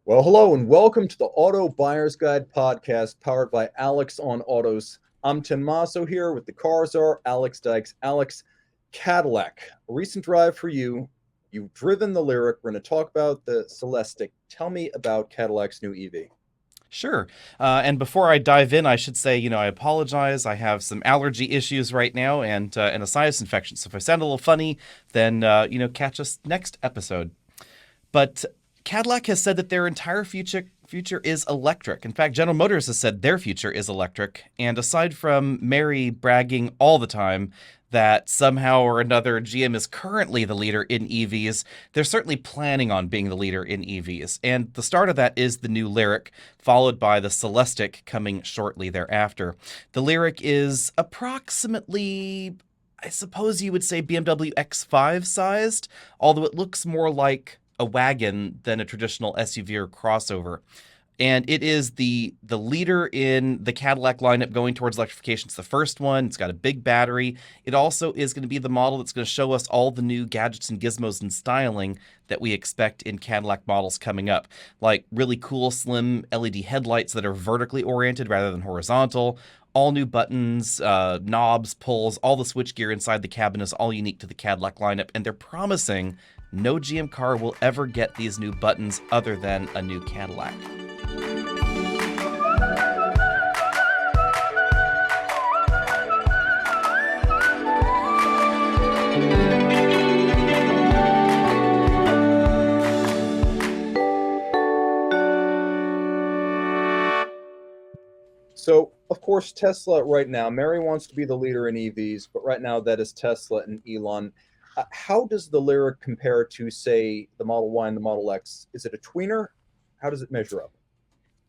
Well, hello and welcome to the Auto Buyer's Guide podcast powered by Alex on Autos. I'm Tim Masso here with the car czar, Alex Dykes. Alex, Cadillac, a recent drive for you. You've driven the Lyriq. We're going to talk about the Celestiq. Tell me about Cadillac's new EV. Sure. And before I dive in, I should say, I apologize. I have some allergy issues right now and a sinus infection. So if I sound a little funny, then, catch us next episode. But Cadillac has said that their entire future is electric. In fact, General Motors has said their future is electric. And aside from Mary bragging all the time that somehow or another GM is currently the leader in EVs, they're certainly planning on being the leader in EVs. And the start of that is the new Lyriq, followed by the Celestiq coming shortly thereafter. The Lyriq is approximately, I suppose you would say, BMW X5 sized, although it looks more like a wagon than a traditional SUV or crossover. And it is the leader in the Cadillac lineup going towards electrification. It's the first one. It's got a big battery. It also is going to be the model that's going to show us all the new gadgets and gizmos and styling that we expect in Cadillac models coming up, like really cool slim LED headlights that are vertically oriented rather than horizontal, all new buttons, knobs, pulls, all the switchgear inside the cabin is all unique to the Cadillac lineup, and they're promising no GM car will ever get these new buttons other than a new Cadillac. So, of course, Tesla right now, Mary wants to be the leader in EVs, but right now that is Tesla and Elon. How does the Lyriq compare to, say, the Model Y and the Model X? Is it a tweener? How does it measure up?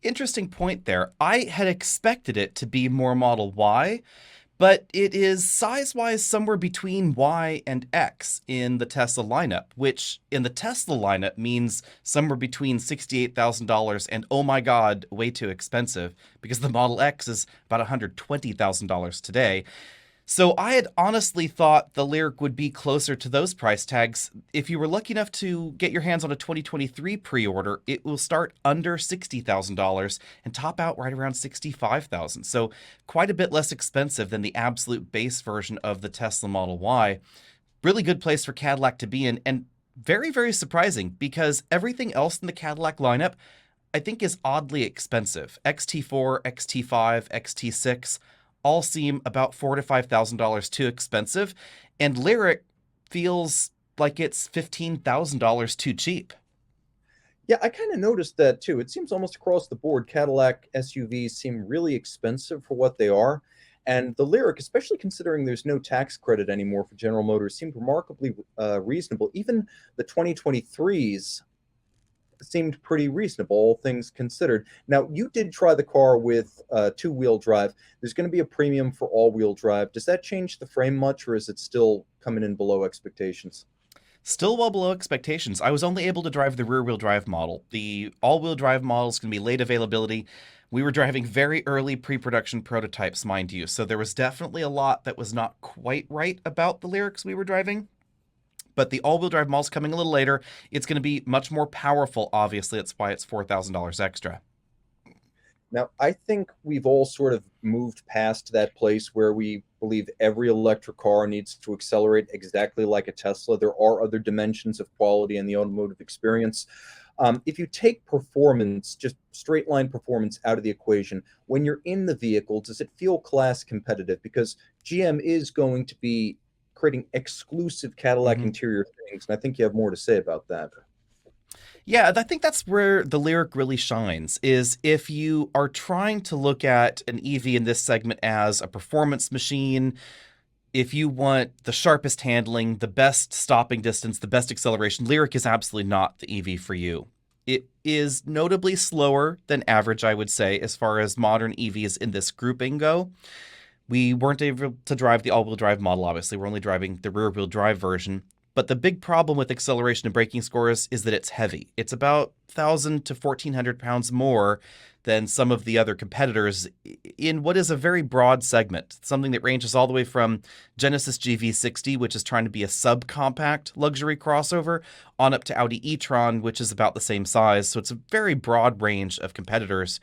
Interesting point there. I had expected it to be more Model Y, but it is size-wise somewhere between Y and X in the Tesla lineup, which in the Tesla lineup means somewhere between $68,000 and, oh my God, way too expensive, because the Model X is about $120,000 today. So I had honestly thought the Lyriq would be closer to those price tags. If you were lucky enough to get your hands on a 2023 pre-order, it will start under $60,000 and top out right around $65,000. So quite a bit less expensive than the absolute base version of the Tesla Model Y. Really good place for Cadillac to be in, and very, very surprising because everything else in the Cadillac lineup I think is oddly expensive. XT4, XT5, XT6 all seem about $4,000 to $5,000 too expensive, and Lyriq feels like it's $15,000 too cheap. Yeah, I kind of noticed that too. It seems almost across the board, Cadillac SUVs seem really expensive for what they are. And the Lyriq, especially considering there's no tax credit anymore for General Motors, seemed remarkably reasonable. Even the 2023s seemed pretty reasonable, all things considered. Now, you did try the car with two-wheel drive. There's going to be a premium for all-wheel drive. Does that change the frame much, or is it still coming in below expectations? Still well below expectations. I was only able to drive the rear-wheel drive model. The all-wheel drive model is going to be late availability. We were driving very early pre-production prototypes, mind you, so there was definitely a lot that was not quite right about the Lyriqs we were driving. But the all-wheel drive model's coming a little later. It's going to be much more powerful, obviously. That's why it's $4,000 extra. Now, I think we've all sort of moved past that place where we believe every electric car needs to accelerate exactly like a Tesla. There are other dimensions of quality in the automotive experience. If you take performance, just straight line performance out of the equation, when you're in the vehicle, does it feel class competitive? Because GM is going to be creating exclusive Cadillac Mhm. interior things, and I think you have more to say about that. Yeah, I think that's where the Lyriq really shines, is if you are trying to look at an EV in this segment as a performance machine, if you want the sharpest handling, the best stopping distance, the best acceleration, Lyriq is absolutely not the EV for you. It is notably slower than average, I would say, as far as modern EVs in this grouping go. We weren't able to drive the all-wheel drive model, obviously. We're only driving the rear-wheel drive version. But the big problem with acceleration and braking scores is that it's heavy. It's about 1,000 to 1,400 pounds more than some of the other competitors in what is a very broad segment, something that ranges all the way from Genesis GV60, which is trying to be a subcompact luxury crossover, on up to Audi e-tron, which is about the same size. So it's a very broad range of competitors.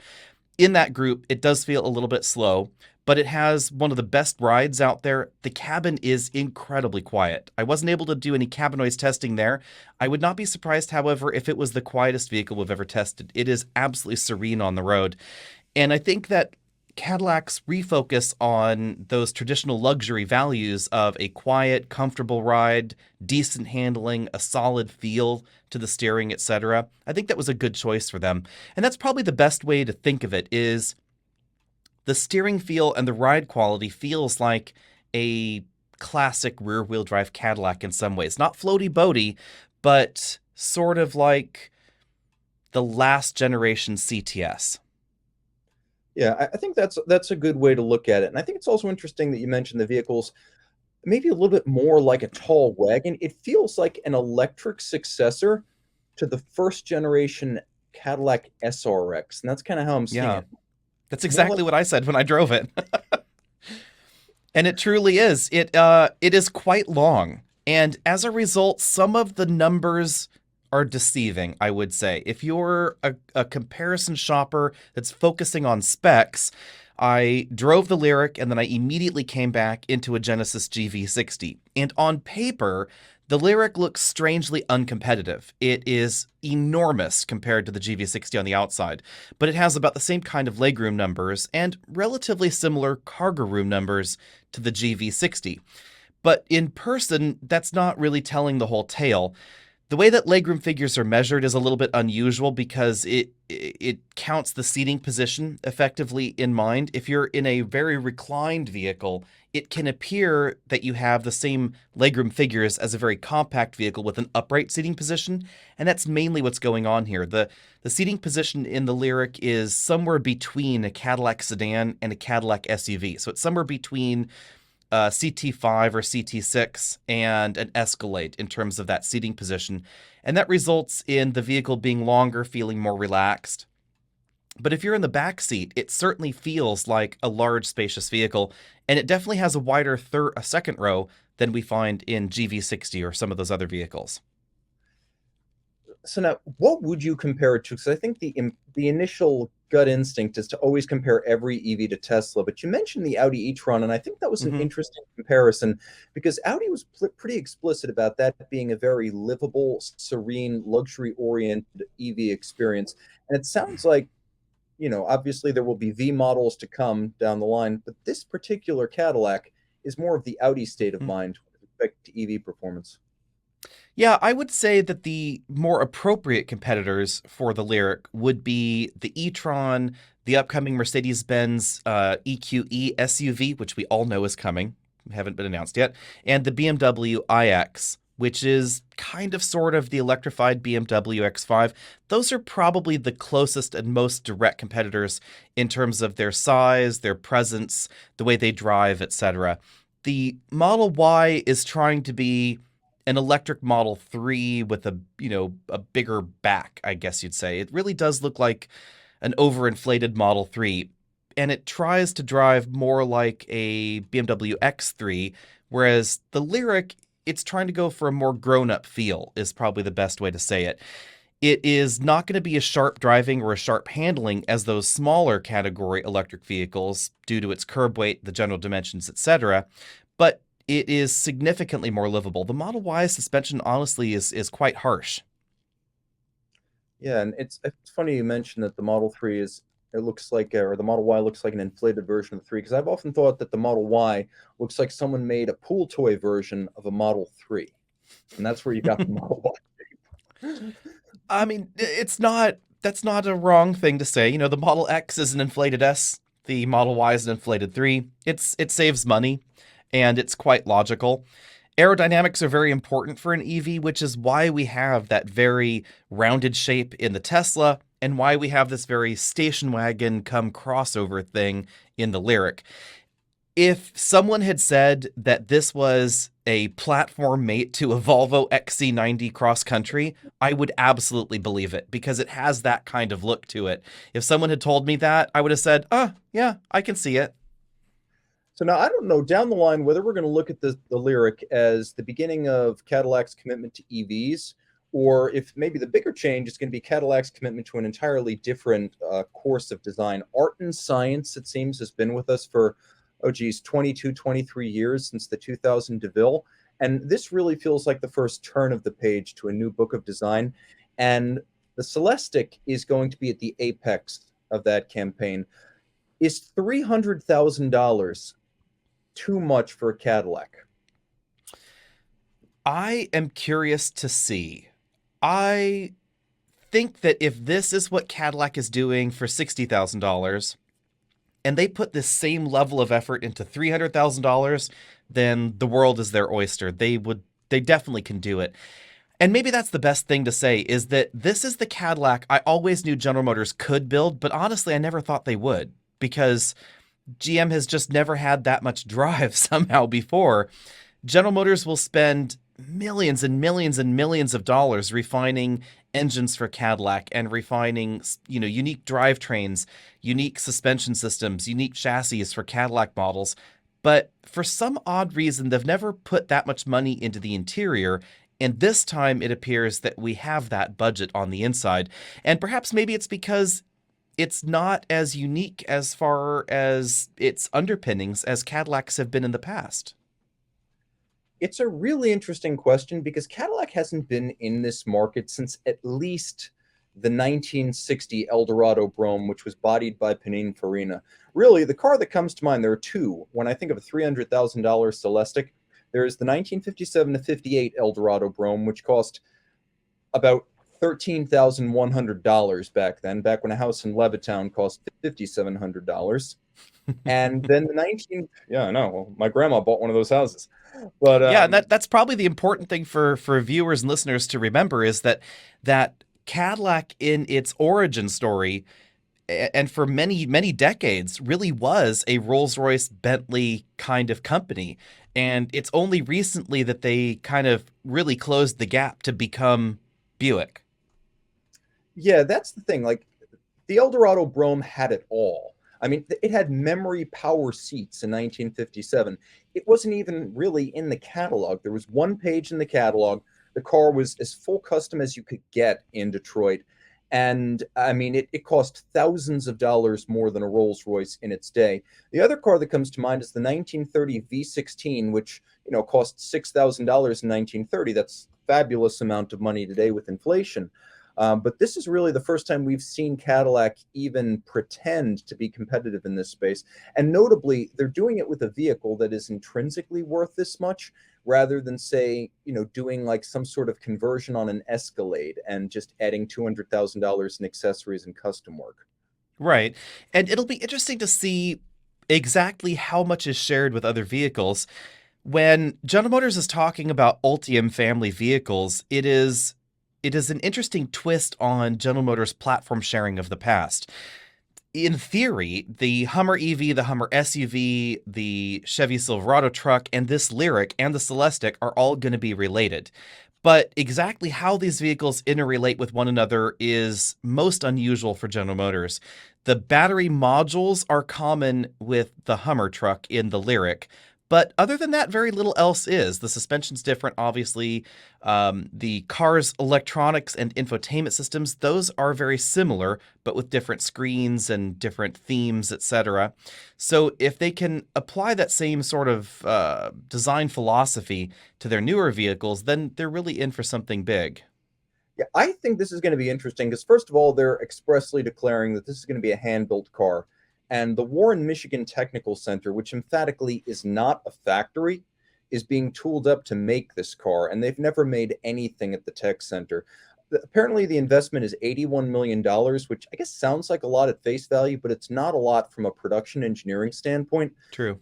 In that group, it does feel a little bit slow, but it has one of the best rides out there. The cabin is incredibly quiet. I wasn't able to do any cabin noise testing there. I would not be surprised, however, if it was the quietest vehicle we've ever tested. It is absolutely serene on the road. And I think that Cadillac's refocus on those traditional luxury values of a quiet, comfortable ride, decent handling, a solid feel to the steering, etc. I think that was a good choice for them. And that's probably the best way to think of it is the steering feel and the ride quality feels like a classic rear-wheel drive Cadillac in some ways. Not floaty-boaty, but sort of like the last generation CTS. Yeah, I think that's a good way to look at it. And I think it's also interesting that you mentioned the vehicles maybe a little bit more like a tall wagon. It feels like an electric successor to the first generation Cadillac SRX. And that's kind of how I'm seeing Yeah, it. that's More exactly like, what I said when I drove it. And it truly is. It is quite long. And as a result, some of the numbers are deceiving, I would say. If you're a comparison shopper that's focusing on specs, I drove the Lyriq and then I immediately came back into a Genesis GV60. And on paper, the Lyriq looks strangely uncompetitive. It is enormous compared to the GV60 on the outside, but it has about the same kind of legroom numbers and relatively similar cargo room numbers to the GV60. But in person, that's not really telling the whole tale. The way that legroom figures are measured is a little bit unusual because it counts the seating position effectively in mind. If you're in a very reclined vehicle, it can appear that you have the same legroom figures as a very compact vehicle with an upright seating position, and that's mainly what's going on here. The seating position in the Lyriq is somewhere between a Cadillac sedan and a Cadillac SUV. So it's somewhere between CT5 or CT6 and an Escalade in terms of that seating position. And that results in the vehicle being longer, feeling more relaxed. But if you're in the back seat, it certainly feels like a large, spacious vehicle. And it definitely has a wider second row than we find in GV60 or some of those other vehicles. so now, what would you compare it to? Because I think the initial gut instinct is to always compare every EV to Tesla. But you mentioned the Audi e-tron, and I think that was an Hmm. interesting comparison because Audi was pretty explicit about that being a very livable, serene, luxury-oriented EV experience. And it sounds like, obviously there will be V models to come down the line, but this particular Cadillac is more of the Audi state of mind with respect to EV performance. Yeah, I would say that the more appropriate competitors for the Lyriq would be the e-tron, the upcoming Mercedes-Benz EQE SUV, which we all know is coming, haven't been announced yet, and the BMW iX, which is kind of sort of the electrified BMW X5. Those are probably the closest and most direct competitors in terms of their size, their presence, the way they drive, etc. The Model Y is trying to be an electric Model 3 with a bigger back, I guess you'd say. It really does look like an overinflated Model 3, and it tries to drive more like a BMW X3, whereas the Lyriq, it's trying to go for a more grown-up feel, is probably the best way to say it. It is not going to be as sharp driving or as sharp handling as those smaller category electric vehicles due to its curb weight, the general dimensions, etc., but it is significantly more livable. The Model Y suspension, honestly, is quite harsh. Yeah, and it's funny you mentioned that the Model 3 it looks like or the Model Y looks like an inflated version of the 3 because I've often thought that the Model Y looks like someone made a pool toy version of a Model 3. And that's where you got the Model Y. I mean, that's not a wrong thing to say. The Model X is an inflated S, the Model Y is an inflated 3. It saves money, and it's quite logical. Aerodynamics are very important for an EV, which is why we have that very rounded shape in the Tesla and why we have this very station wagon come crossover thing in the Lyriq. If someone had said that this was a platform mate to a Volvo XC90 cross country, I would absolutely believe it because it has that kind of look to it. If someone had told me that, I would have said, "Oh, yeah, I can see it." So now I don't know down the line whether we're going to look at the Lyriq as the beginning of Cadillac's commitment to EVs, or if maybe the bigger change is going to be Cadillac's commitment to an entirely different course of design. Art and science, it seems, has been with us for, oh geez, 22, 23 years since the 2000 DeVille. And this really feels like the first turn of the page to a new book of design. And the Celestiq is going to be at the apex of that campaign. Is $300,000 too much for a Cadillac? I am curious to see. I think that if this is what Cadillac is doing for $60,000 and they put this same level of effort into $300,000, then the world is their oyster. They definitely can do it. And maybe that's the best thing to say is that this is the Cadillac I always knew General Motors could build, but honestly, I never thought they would because GM has just never had that much drive somehow before. General Motors will spend millions and millions and millions of dollars refining engines for Cadillac and refining, unique drivetrains, unique suspension systems, unique chassis for Cadillac models. But for some odd reason, they've never put that much money into the interior. And this time it appears that we have that budget on the inside. And perhaps maybe it's because it's not as unique as far as its underpinnings as Cadillacs have been in the past. It's a really interesting question because Cadillac hasn't been in this market since at least the 1960 Eldorado Brougham, which was bodied by Pininfarina. Really, the car that comes to mind, there are two. When I think of a $300,000 Celestiq, there's the 1957 to 58 Eldorado Brougham, which cost about $13,100 back then, back when a house in Levittown cost $5,700. And then yeah, I know. Well, my grandma bought one of those houses. But Yeah, and that's probably the important thing for viewers and listeners to remember is that Cadillac in its origin story and for many, many decades really was a Rolls-Royce Bentley kind of company. And it's only recently that they kind of really closed the gap to become Buick. yeah, that's the thing. Like the Eldorado Brougham had it all. I mean, it had memory power seats in 1957. It wasn't even really in the catalog. There was one page in the catalog. The car was as full custom as you could get in Detroit. And I mean, it cost thousands of dollars more than a Rolls Royce in its day. The other car that comes to mind is the 1930 V16, which, cost $6,000 in 1930. That's a fabulous amount of money today with inflation. But this is really the first time we've seen Cadillac even pretend to be competitive in this space. And notably, they're doing it with a vehicle that is intrinsically worth this much rather than, say, doing like some sort of conversion on an Escalade and just adding $200,000 in accessories and custom work. Right. And it'll be interesting to see exactly how much is shared with other vehicles. When General Motors is talking about Ultium family vehicles, it is an interesting twist on General Motors' platform sharing of the past. In theory, the Hummer EV, the Hummer SUV, the Chevy Silverado truck, and this Lyriq and the Celestiq are all going to be related. But exactly how these vehicles interrelate with one another is most unusual for General Motors. The battery modules are common with the Hummer truck in the Lyriq, but other than that, very little else is. The suspension's different, obviously. The car's electronics and infotainment systems, those are very similar, but with different screens and different themes, etc. So if they can apply that same sort of design philosophy to their newer vehicles, then they're really in for something big. Yeah, I think this is going to be interesting because, first of all, they're expressly declaring that this is going to be a hand-built car. And the Warren, Michigan Technical Center, which emphatically is not a factory, is being tooled up to make this car. And they've never made anything at the tech center. Apparently, the investment is $81 million, which I guess sounds like a lot at face value, but it's not a lot from a production engineering standpoint. True.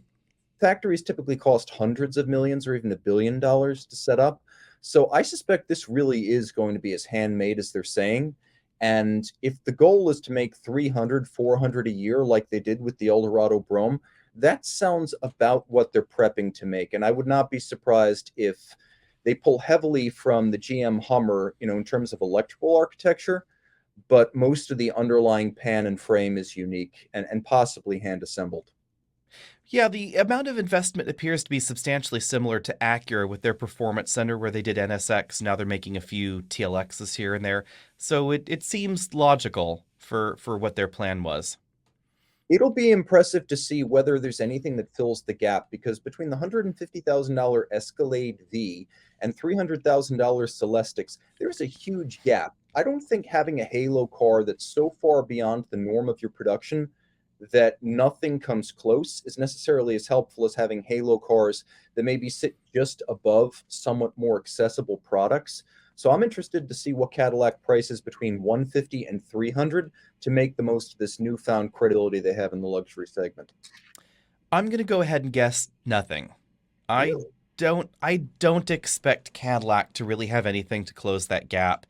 Factories typically cost hundreds of millions or even $1 billion to set up. So I suspect this really is going to be as handmade as they're saying. And if the goal is to make 300, 400 a year like they did with the Eldorado Brougham, That sounds about what they're prepping to make, and I would not be surprised if they pull heavily from the GM Hummer, in terms of electrical architecture, but most of the underlying pan and frame is unique and possibly hand assembled. Yeah, the amount of investment appears to be substantially similar to Acura with their performance center where they did NSX. Now they're making a few TLXs here and there. So it seems logical for what their plan was. It'll be impressive to see whether there's anything that fills the gap, because between the $150,000 Escalade V and $300,000 Celestics, there's a huge gap. I don't think having a halo car that's so far beyond the norm of your production that nothing comes close is necessarily as helpful as having halo cars that maybe sit just above somewhat more accessible products. So I'm interested to see what Cadillac prices between 150 and 300 to make the most of this newfound credibility they have in the luxury segment. I'm going to go ahead and guess nothing. I Really? don't expect Cadillac to really have anything to close that gap.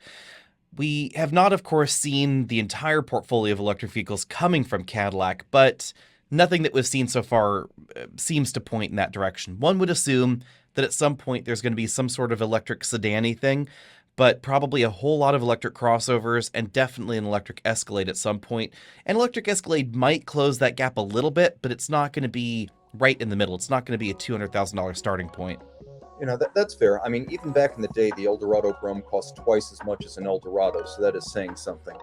We have not, of course, seen the entire portfolio of electric vehicles coming from Cadillac, but nothing that we've seen so far seems to point in that direction. One would assume that at some point there's going to be some sort of electric sedan-y thing, but probably a whole lot of electric crossovers and definitely an electric Escalade at some point. An electric Escalade might close that gap a little bit, but it's not going to be right in the middle. It's not going to be a $200,000 starting point. That's fair. I mean, even back in the day, the Eldorado Brougham cost twice as much as an Eldorado, so that is saying something.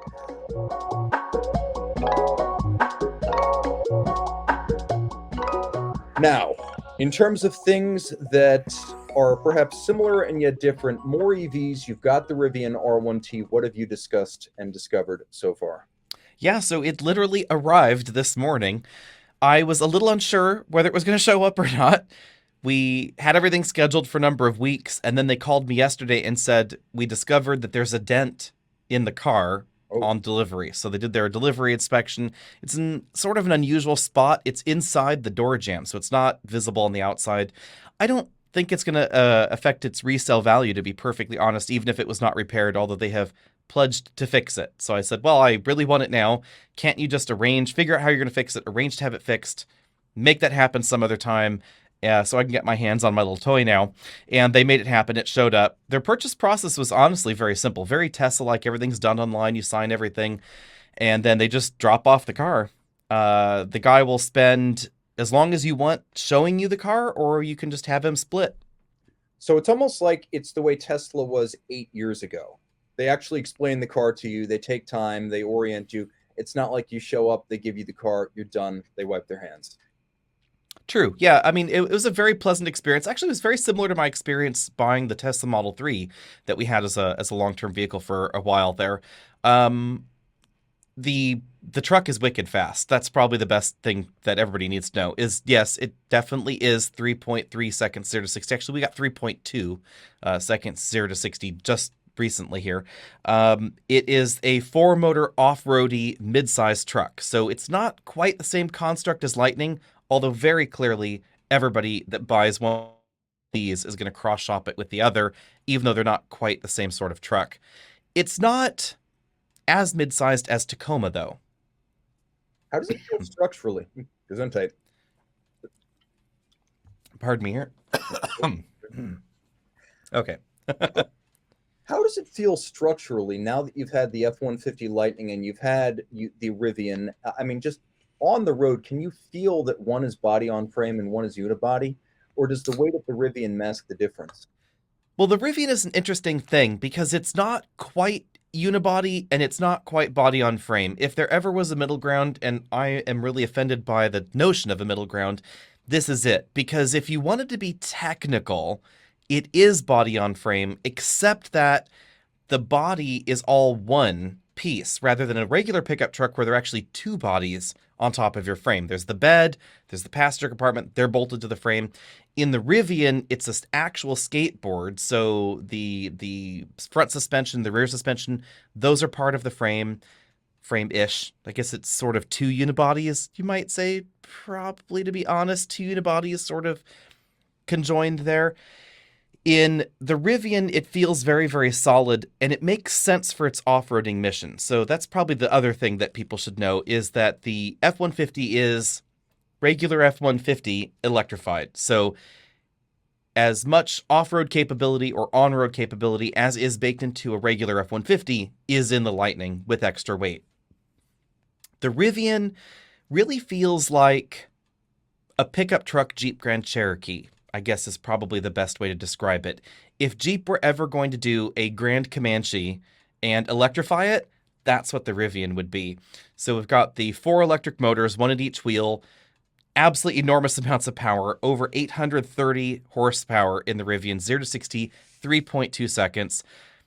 Now, in terms of things that are perhaps similar and yet different, more EVs, you've got the Rivian R1T. What have you discussed and discovered so far? Yeah, so it literally arrived this morning. I was a little unsure whether it was going to show up or not. We had everything scheduled for a number of weeks, and then they called me yesterday and said, we discovered that there's a dent in the car on delivery. So they did their delivery inspection. It's in sort of an unusual spot. It's inside the door jamb, so it's not visible on the outside. I don't think it's going to affect its resale value, to be perfectly honest, even if it was not repaired, although they have pledged to fix it. So I said, well, I really want it now. Can't you just figure out how you're going to fix it, arrange to have it fixed, make that happen some other time, so I can get my hands on my little toy now. And they made it happen. It showed up. Their purchase process was honestly very simple, very Tesla-like. Everything's done online. You sign everything, and then they just drop off the car. The guy will spend as long as you want showing you the car, or you can just have him split. So it's almost like it's the way Tesla was 8 years ago. They actually explain the car to you. They take time. They orient you. It's not like you show up, they give you the car, you're done, they wipe their hands. True. Yeah. I mean, it was a very pleasant experience. Actually, it was very similar to my experience buying the Tesla Model 3 that we had as a long-term vehicle for a while there. The truck is wicked fast. That's probably the best thing that everybody needs to know is, yes, it definitely is 3.3 seconds 0 to 60. Actually, we got 3.2 seconds 0 to 60 just recently here. It is a 4-motor off-roady mid-sized truck. So it's not quite the same construct as Lightning, although very clearly everybody that buys one of these is going to cross-shop it with the other, even though they're not quite the same sort of truck. It's not as mid-sized as Tacoma, though. How does it feel structurally? Gesundheit. Pardon me here. Okay. How does it feel structurally now that you've had the F-150 Lightning and you've had the Rivian? I mean, just on the road, can you feel that one is body on frame and one is unibody? Or does the weight of the Rivian mask the difference? Well, the Rivian is an interesting thing because it's not quite unibody and it's not quite body on frame. If there ever was a middle ground, and I am really offended by the notion of a middle ground, this is it. Because if you wanted to be technical, it is body on frame, except that the body is all one piece rather than a regular pickup truck where there are actually two bodies on top of your frame. There's the bed, there's the passenger compartment, they're bolted to the frame. In the Rivian, it's an actual skateboard, so the front suspension, the rear suspension, those are part of the frame-ish. I guess it's sort of two unibodies, you might say, probably, to be honest. Two unibodies sort of conjoined there. In the Rivian, it feels very, very solid, and it makes sense for its off-roading mission. So that's probably the other thing that people should know, is that the F-150 is regular F-150 electrified. So as much off-road capability or on-road capability as is baked into a regular F-150 is in the Lightning with extra weight. The Rivian really feels like a pickup truck Jeep Grand Cherokee, I guess is probably the best way to describe it. If Jeep were ever going to do a Grand Comanche and electrify it, that's what the Rivian would be. So we've got the 4 electric motors, one at each wheel, absolutely enormous amounts of power, over 830 horsepower in the Rivian, 0 to 60, 3.2 seconds.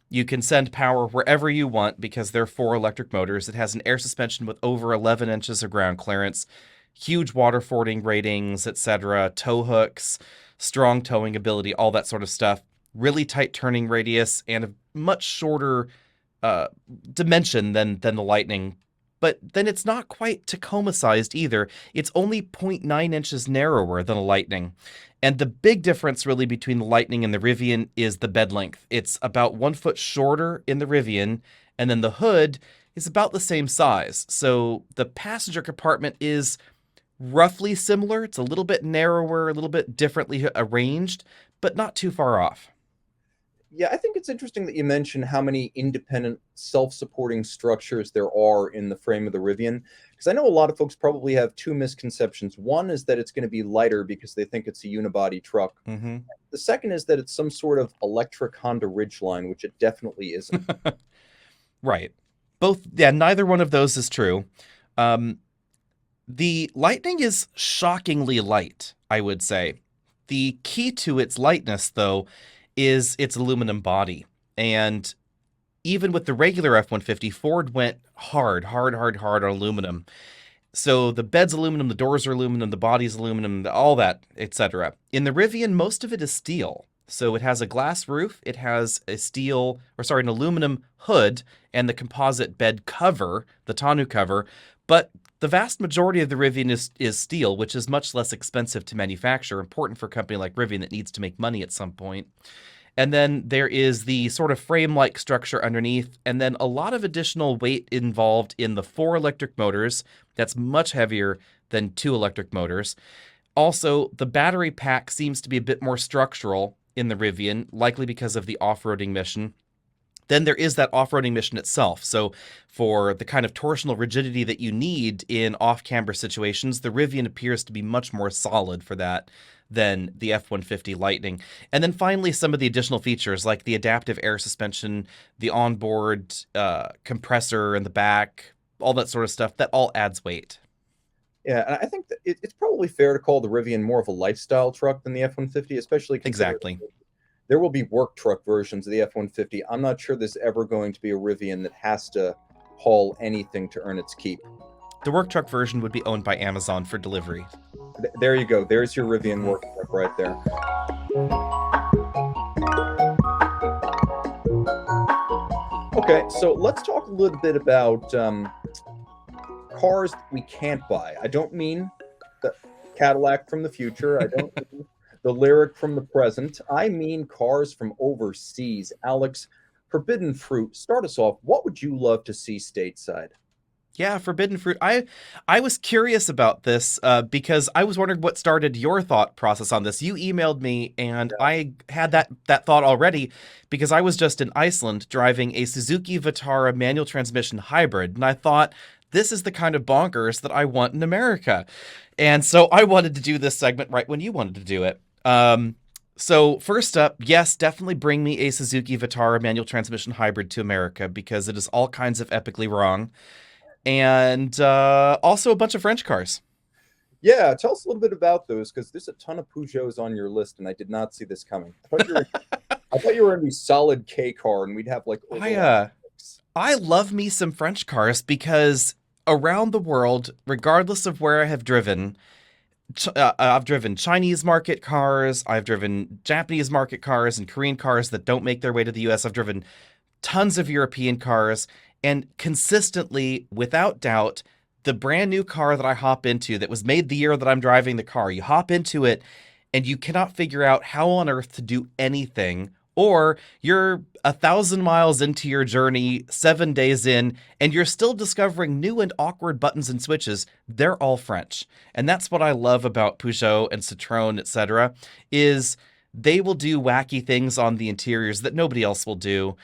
You can send power wherever you want because they're 4 electric motors. It has an air suspension with over 11 inches of ground clearance, huge water fording ratings, etc., tow hooks, strong towing ability, all that sort of stuff. Really tight turning radius and a much shorter dimension than the Lightning. But then it's not quite Tacoma-sized either. It's only 0.9 inches narrower than a Lightning. And the big difference really between the Lightning and the Rivian is the bed length. It's about 1 foot shorter in the Rivian, and then the hood is about the same size. So the passenger compartment is roughly similar. It's a little bit narrower, a little bit differently arranged, but not too far off. Yeah, I think it's interesting that you mentioned how many independent, self-supporting structures there are in the frame of the Rivian, because I know a lot of folks probably have 2 misconceptions. One is that it's going to be lighter because they think it's a unibody truck. Mm-hmm. The second is that it's some sort of electric Honda Ridgeline, which it definitely isn't. Right. Both, yeah, neither one of those is true. The Lightning is shockingly light, I would say. The key to its lightness, though, is its aluminum body. And even with the regular F-150, Ford went hard on aluminum. So the bed's aluminum, the doors are aluminum, the body's aluminum, all that, etc. In the Rivian, most of it is steel. So it has a glass roof, it has an aluminum hood, and the composite bed cover, the tonneau cover. But the vast majority of the Rivian is steel, which is much less expensive to manufacture, important for a company like Rivian that needs to make money at some point. And then there is the sort of frame-like structure underneath, and then a lot of additional weight involved in the 4 electric motors. That's much heavier than 2 electric motors. Also, the battery pack seems to be a bit more structural in the Rivian, likely because of the off-roading mission. Then there is that off-roading mission itself. So for the kind of torsional rigidity that you need in off-camber situations, the Rivian appears to be much more solid for that than the F-150 Lightning. And then finally, some of the additional features like the adaptive air suspension, the onboard compressor in the back, all that sort of stuff, that all adds weight. Yeah, and I think that it's probably fair to call the Rivian more of a lifestyle truck than the F-150, especially Exactly. There will be work truck versions of the F-150. I'm not sure there's ever going to be a Rivian that has to haul anything to earn its keep. The work truck version would be owned by Amazon for delivery. There you go. There's your Rivian work truck right there. Okay, so let's talk a little bit about cars we can't buy. I don't mean the Cadillac from the future. I don't mean the Lyriq from the present. I mean cars from overseas. Alex, forbidden fruit. Start us off. What would you love to see stateside? Yeah, forbidden fruit. I was curious about this because I was wondering what started your thought process on this. You emailed me, and I had that thought already because I was just in Iceland driving a Suzuki Vitara manual transmission hybrid, and I thought, this is the kind of bonkers that I want in America. And so I wanted to do this segment right when you wanted to do it. So first up, yes, definitely bring me a Suzuki Vitara manual transmission hybrid to America because it is all kinds of epically wrong. And also a bunch of French cars. Yeah, tell us a little bit about those because there's a ton of Peugeots on your list, and I did not see this coming. I thought you were in the solid K car, and we'd have like. I love me some French cars because around the world, regardless of where I have driven, I've driven Chinese market cars, I've driven Japanese market cars and Korean cars that don't make their way to the US. I've driven tons of European cars, and consistently, without doubt, the brand new car that I hop into that was made the year that I'm driving the car, you hop into it and you cannot figure out how on earth to do anything Or you're 1,000 miles into your journey, 7 days in, and you're still discovering new and awkward buttons and switches. They're all French. And that's what I love about Peugeot and Citroën, etc., is they will do wacky things on the interiors that nobody else will do.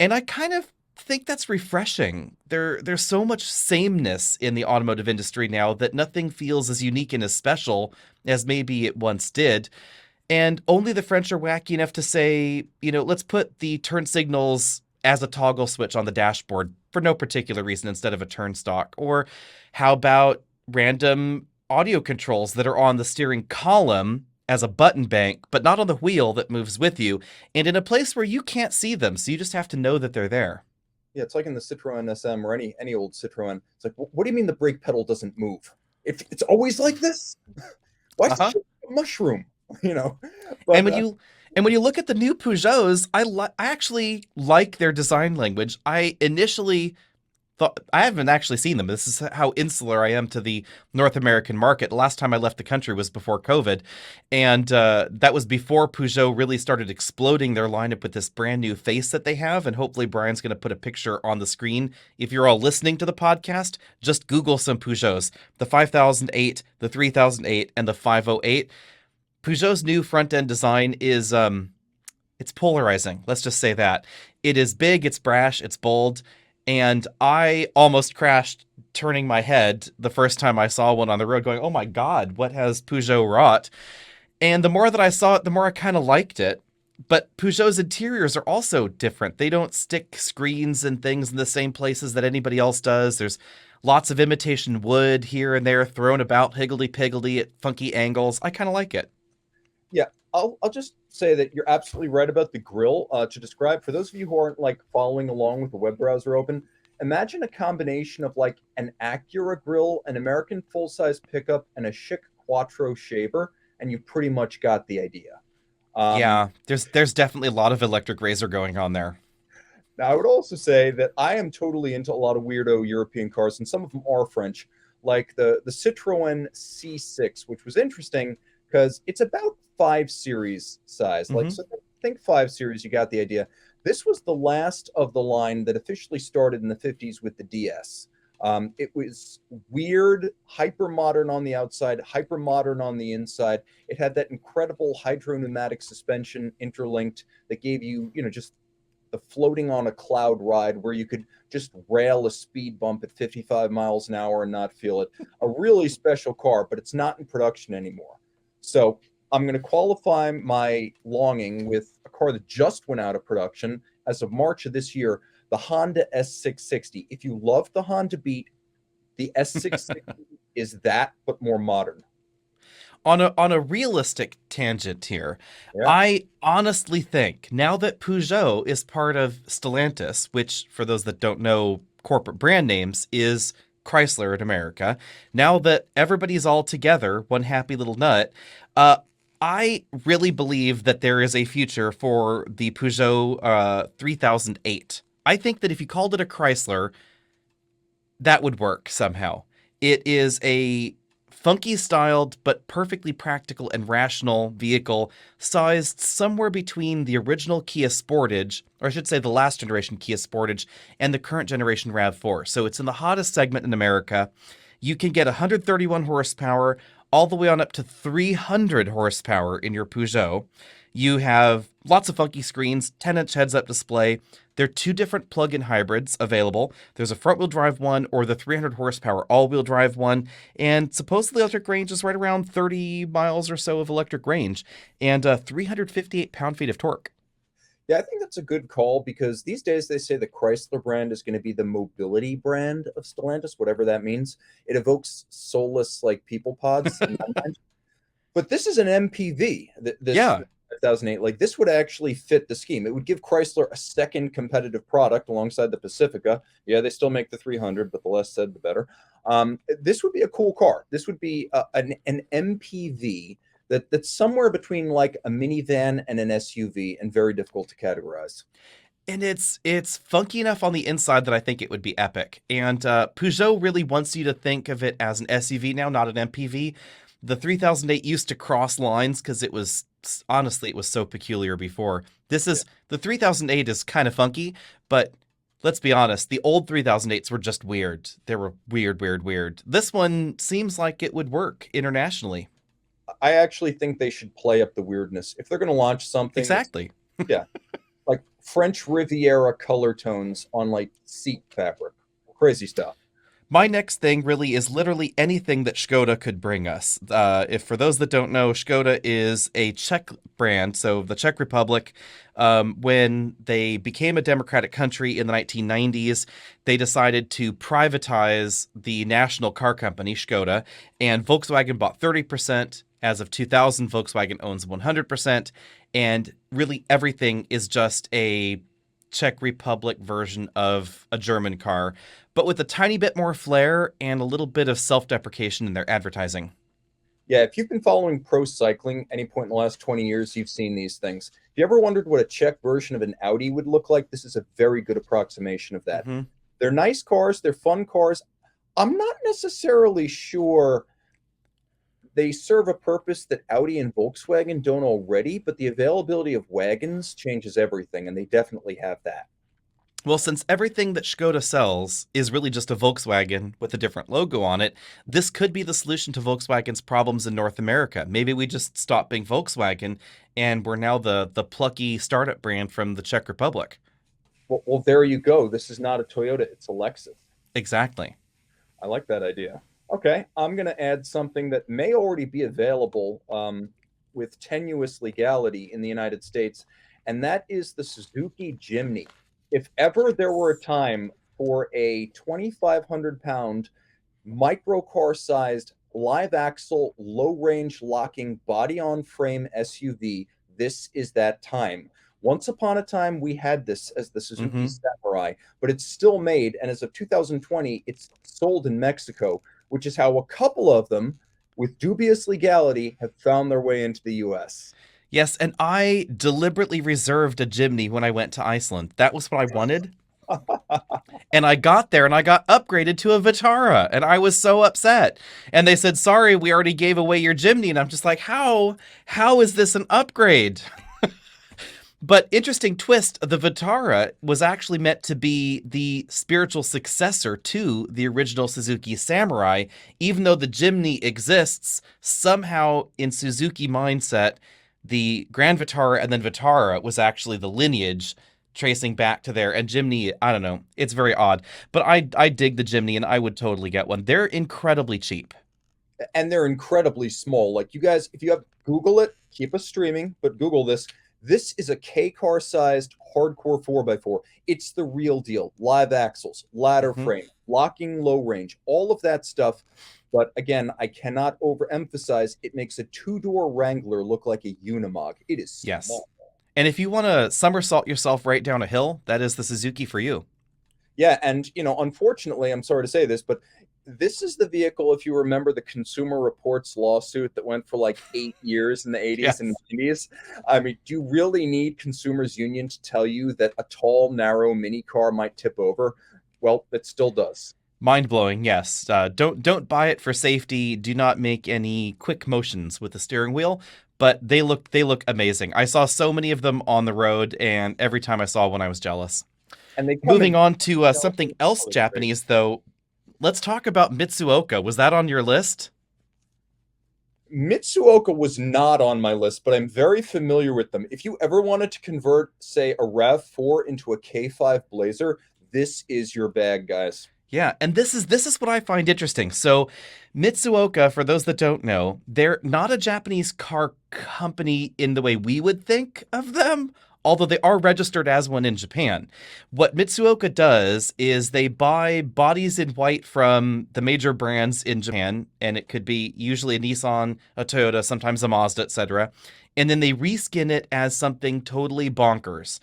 And I kind of think that's refreshing. There's so much sameness in the automotive industry now that nothing feels as unique and as special as maybe it once did. And only the French are wacky enough to say, let's put the turn signals as a toggle switch on the dashboard for no particular reason instead of a turn stalk. Or how about random audio controls that are on the steering column as a button bank, but not on the wheel that moves with you, and in a place where you can't see them, so you just have to know that they're there. Yeah, it's like in the Citroën SM or any old Citroën. It's like, what do you mean the brake pedal doesn't move? It's always like this? Why is it a mushroom? But, and when you look at the new Peugeots, I actually like their design language. I initially thought, I haven't actually seen them. This is how insular I am to the North American market. The last time I left the country was before COVID, and that was before Peugeot really started exploding their lineup with this brand new face that they have. And hopefully Brian's going to put a picture on the screen. If you're all listening to the podcast, just Google some Peugeots: the 5008, the 3008, and the 508. Peugeot's new front-end design is it's polarizing. Let's just say that. It is big, it's brash, it's bold, and I almost crashed turning my head the first time I saw one on the road going, oh my God, what has Peugeot wrought? And the more that I saw it, the more I kind of liked it. But Peugeot's interiors are also different. They don't stick screens and things in the same places that anybody else does. There's lots of imitation wood here and there thrown about higgledy-piggledy at funky angles. I kind of like it. Yeah, I'll just say that you're absolutely right about the grille. To describe, for those of you who aren't like following along with the web browser open, imagine a combination of like an Acura grille, an American full-size pickup, and a chic Quattro shaver, and you pretty much got the idea. Yeah, there's definitely a lot of electric razor going on there. Now, I would also say that I am totally into a lot of weirdo European cars, and some of them are French, like the Citroën C6, which was interesting because it's about 5 Series size. Mm-hmm. Like, so think 5 Series, you got the idea. This was the last of the line that officially started in the 50s with the DS. It was weird, hyper modern on the outside, hyper modern on the inside. It had that incredible hydro-pneumatic suspension interlinked that gave you, just the floating on a cloud ride where you could just rail a speed bump at 55 miles an hour and not feel it. A really special car, but it's not in production anymore. So I'm going to qualify my longing with a car that just went out of production as of March of this year, the Honda S660. If you love the Honda Beat, the S660 is that, but more modern. On a realistic tangent here, Yeah. I honestly think now that Peugeot is part of Stellantis, which for those that don't know corporate brand names is Chrysler in America, now that everybody's all together, one happy little nut, I really believe that there is a future for the Peugeot 3008. I think that if you called it a Chrysler, that would work somehow. It is a funky styled but perfectly practical and rational vehicle sized somewhere between the original Kia Sportage, or I should say the last generation Kia Sportage, and the current generation RAV4. So it's in the hottest segment in America. You can get 131 horsepower all the way on up to 300 horsepower in your Peugeot. You have lots of funky screens, 10-inch heads-up display. There are 2 different plug-in hybrids available. There's a front-wheel drive one or the 300 horsepower all-wheel drive one. And supposedly electric range is right around 30 miles or so of electric range and 358 pound-feet of torque. Yeah, I think that's a good call because these days they say the Chrysler brand is going to be the mobility brand of Stellantis, whatever that means. It evokes soulless like people pods. But this is an MPV. This 2008, like this would actually fit the scheme. It would give Chrysler a second competitive product alongside the Pacifica. Yeah, they still make the 300, but the less said, the better. This would be a cool car. This would be an MPV that's somewhere between like a minivan and an SUV and very difficult to categorize. And it's funky enough on the inside that I think it would be epic. And Peugeot really wants you to think of it as an SUV now, not an MPV. The 3008 used to cross lines because it was, honestly, it was so peculiar before. This Yeah. is the 3008 is kind of funky, but let's be honest, the old 3008s were just weird. They were weird, weird, weird. This one seems like it would work internationally. I actually think they should play up the weirdness. If they're going to launch something that's, Exactly. yeah, like French Riviera color tones on like seat fabric. Crazy stuff. My next thing really is literally anything that Skoda could bring us. If for those that don't know, Skoda is a Czech brand, so the Czech Republic. When they became a democratic country in the 1990s, they decided to privatize the national car company Skoda, and Volkswagen bought 30%. As of 2000, Volkswagen owns 100%, and really everything is just a Czech Republic version of a German car, but with a tiny bit more flair and a little bit of self-deprecation in their advertising. Yeah, if you've been following pro cycling any point in the last 20 years, you've seen these things. If you ever wondered what a Czech version of an Audi would look like, this is a very good approximation of that. Mm-hmm. They're nice cars, they're fun cars. I'm not necessarily sure they serve a purpose that Audi and Volkswagen don't already, but the availability of wagons changes everything, and they definitely have that. Well, since everything that Skoda sells is really just a Volkswagen with a different logo on it, this could be the solution to Volkswagen's problems in North America. Maybe we just stop being Volkswagen and we're now the plucky startup brand from the Czech Republic. Well, there you go. This is not a Toyota, it's a Lexus. Exactly. I like that idea. Okay, I'm going to add something that may already be available with tenuous legality in the United States, and that is the Suzuki Jimny. If ever there were a time for a 2,500-pound microcar-sized live axle, low range locking body on frame SUV, this is that time. Once upon a time, we had this as the Suzuki Samurai, but it's still made. And as of 2020, it's sold in Mexico, which is how a couple of them with dubious legality have found their way into the US. Yes, and I deliberately reserved a Jimny when I went to Iceland. That was what I wanted. And I got there and I got upgraded to a Vitara and I was so upset. And they said, "Sorry, we already gave away your Jimny." And I'm just like, how is this an upgrade? But interesting twist, the Vitara was actually meant to be the spiritual successor to the original Suzuki Samurai. Even though the Jimny exists, somehow in Suzuki mindset, the Grand Vitara and then Vitara was actually the lineage tracing back to there. And Jimny, I don't know, it's very odd. But I dig the Jimny and I would totally get one. They're incredibly cheap. And they're incredibly small. Like you guys, if you have Google it, keep us streaming, but Google this. This is a K-car sized hardcore 4x4. It's the real deal. Live axles, ladder frame, locking low range, all of that stuff. But again, I cannot overemphasize, it makes a two-door Wrangler look like a Unimog. It is small. Yes. And if you want to somersault yourself right down a hill, that is the Suzuki for you. Yeah, and unfortunately, I'm sorry to say this, but this is the vehicle, if you remember the Consumer Reports lawsuit that went for like 8 years in the 80s Yes. and 90s. I mean, do you really need Consumers Union to tell you that a tall, narrow mini car might tip over? Well, it still does. Mind-blowing, yes. Don't buy it for safety. Do not make any quick motions with the steering wheel, but they look amazing. I saw so many of them on the road, and every time I saw one, I was jealous. And they Moving on to something else Japanese, though. Let's talk about Mitsuoka. Was that on your list? Mitsuoka was not on my list, but I'm very familiar with them. If you ever wanted to convert, say, a RAV4 into a K5 Blazer, this is your bag, guys. Yeah, and this is what I find interesting. So, Mitsuoka, for those that don't know, they're not a Japanese car company in the way we would think of them, although they are registered as one in Japan. What Mitsuoka does is they buy bodies in white from the major brands in Japan, and it could be usually a Nissan, a Toyota, sometimes a Mazda, etc. And then they reskin it as something totally bonkers.